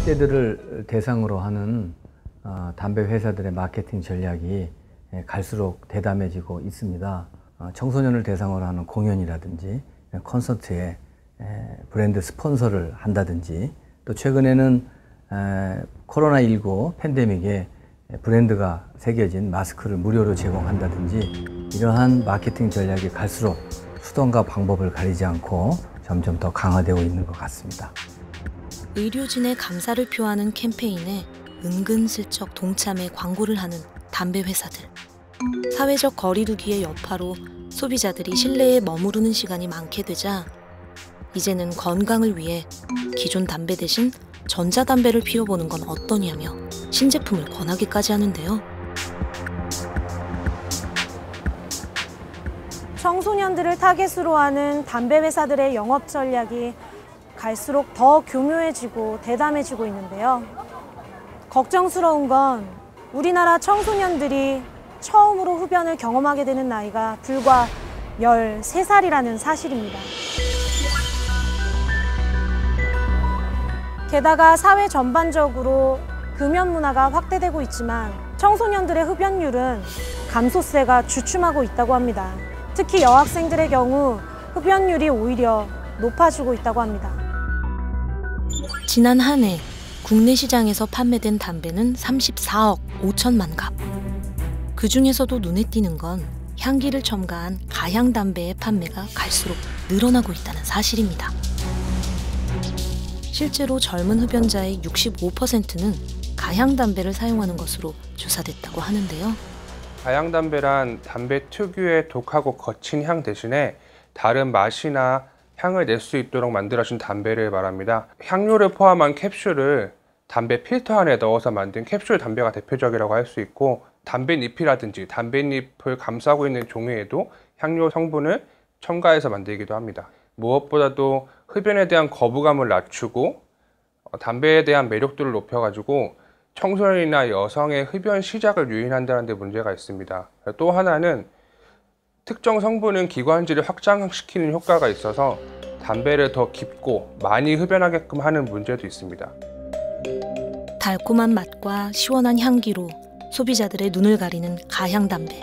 20대들을 대상으로 하는 담배 회사들의 마케팅 전략이 갈수록 대담해지고 있습니다. 청소년을 대상으로 하는 공연이라든지 콘서트에 브랜드 스폰서를 한다든지, 또 최근에는 코로나19 팬데믹에 브랜드가 새겨진 마스크를 무료로 제공한다든지, 이러한 마케팅 전략이 갈수록 수단과 방법을 가리지 않고 점점 더 강화되고 있는 것 같습니다. 의료진의 감사를 표하는 캠페인에 은근슬쩍 동참해 광고를 하는 담배 회사들. 사회적 거리두기의 여파로 소비자들이 실내에 머무르는 시간이 많게 되자 이제는 건강을 위해 기존 담배 대신 전자담배를 피워보는 건 어떠냐며 신제품을 권하기까지 하는데요. 청소년들을 타겟으로 하는 담배 회사들의 영업 전략이 갈수록 더 교묘해지고 대담해지고 있는데요. 걱정스러운 건 우리나라 청소년들이 처음으로 흡연을 경험하게 되는 나이가 불과 13살이라는 사실입니다. 게다가 사회 전반적으로 금연 문화가 확대되고 있지만 청소년들의 흡연율은 감소세가 주춤하고 있다고 합니다. 특히 여학생들의 경우 흡연율이 오히려 높아지고 있다고 합니다. 지난 한 해 국내 시장에서 판매된 담배는 34억 5천만 갑. 그 중에서도 눈에 띄는 건 향기를 첨가한 가향 담배의 판매가 갈수록 늘어나고 있다는 사실입니다. 실제로 젊은 흡연자의 65%는 가향 담배를 사용하는 것으로 조사됐다고 하는데요. 가향 담배란 담배 특유의 독하고 거친 향 대신에 다른 맛이나 향을 낼 수 있도록 만들어진 담배를 말합니다. 향료를 포함한 캡슐을 담배 필터 안에 넣어서 만든 캡슐 담배가 대표적이라고 할 수 있고, 담배잎이라든지 담배잎을 감싸고 있는 종이에도 향료 성분을 첨가해서 만들기도 합니다. 무엇보다도 흡연에 대한 거부감을 낮추고 담배에 대한 매력도를 높여가지고 청소년이나 여성의 흡연 시작을 유인한다는 데 문제가 있습니다. 또 하나는 특정 성분은 기관지를 확장시키는 효과가 있어서 담배를 더 깊고 많이 흡연하게끔 하는 문제도 있습니다. 달콤한 맛과 시원한 향기로 소비자들의 눈을 가리는 가향 담배.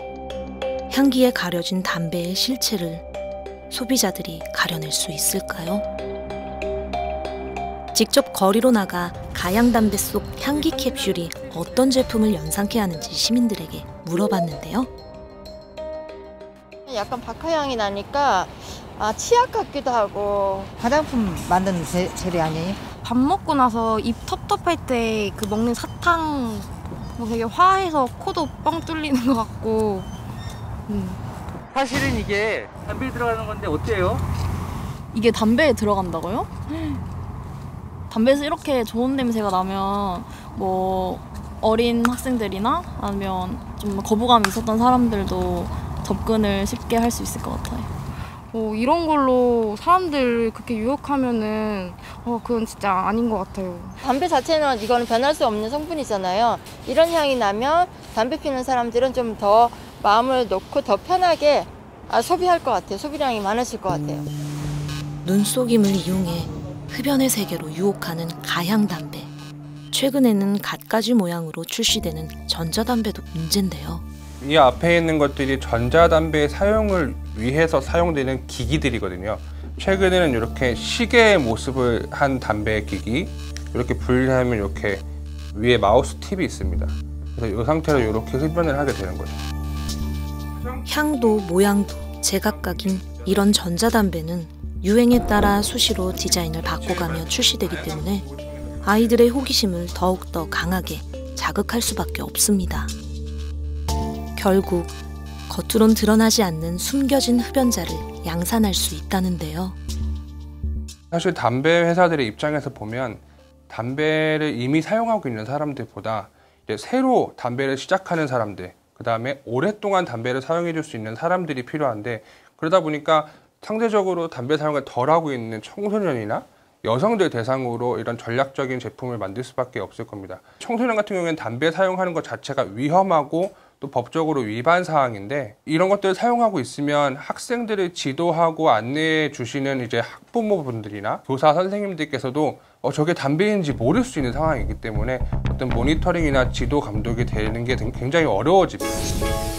향기에 가려진 담배의 실체를 소비자들이 가려낼 수 있을까요? 직접 거리로 나가 가향 담배 속 향기 캡슐이 어떤 제품을 연상케 하는지 시민들에게 물어봤는데요. 약간 박하향이 나니까 치약 같기도 하고. 화장품 만드는 재료 아니에요? 밥 먹고 나서 입 텁텁할 때 그 먹는 사탕 뭐 되게 화해서 코도 뻥 뚫리는 것 같고. 사실은 이게 담배에 들어가는 건데 어때요? 이게 담배에 들어간다고요? 담배에서 이렇게 좋은 냄새가 나면 뭐 어린 학생들이나 아니면 좀 거부감이 있었던 사람들도 접근을 쉽게 할 수 있을 것 같아요. 이런 걸로 사람들 그렇게 유혹하면은 그건 진짜 아닌 것 같아요. 담배 자체는 이거는 변할 수 없는 성분이잖아요. 이런 향이 나면 담배 피우는 사람들은 좀 더 마음을 놓고 더 편하게 소비할 것 같아요. 소비량이 많아질 것 같아요. 눈속임을 이용해 흡연의 세계로 유혹하는 가향 담배. 최근에는 갖가지 모양으로 출시되는 전자담배도 문제인데요. 이 앞에 있는 것들이 전자담배 사용을 위해서 사용되는 기기들이거든요. 최근에는 이렇게 시계의 모습을 한 담배 기기, 이렇게 분리하면 이렇게 위에 마우스 팁이 있습니다. 그래서 이 상태로 이렇게 흡연을 하게 되는 거죠. 향도 모양도 제각각인 이런 전자담배는 유행에 따라 수시로 디자인을 바꿔가며 출시되기 때문에 아이들의 호기심을 더욱더 강하게 자극할 수밖에 없습니다. 결국 겉으론 드러나지 않는 숨겨진 흡연자를 양산할 수 있다는데요. 사실 담배 회사들의 입장에서 보면 담배를 이미 사용하고 있는 사람들보다 이제 새로 담배를 시작하는 사람들, 그 다음에 오랫동안 담배를 사용해 줄 수 있는 사람들이 필요한데, 그러다 보니까 상대적으로 담배 사용을 덜하고 있는 청소년이나 여성들 대상으로 이런 전략적인 제품을 만들 수밖에 없을 겁니다. 청소년 같은 경우에는 담배 사용하는 것 자체가 위험하고 또 법적으로 위반 사항인데, 이런 것들을 사용하고 있으면 학생들을 지도하고 안내해 주시는 이제 학부모분들이나 교사 선생님들께서도 저게 담배인지 모를 수 있는 상황이기 때문에 어떤 모니터링이나 지도 감독이 되는 게 굉장히 어려워집니다.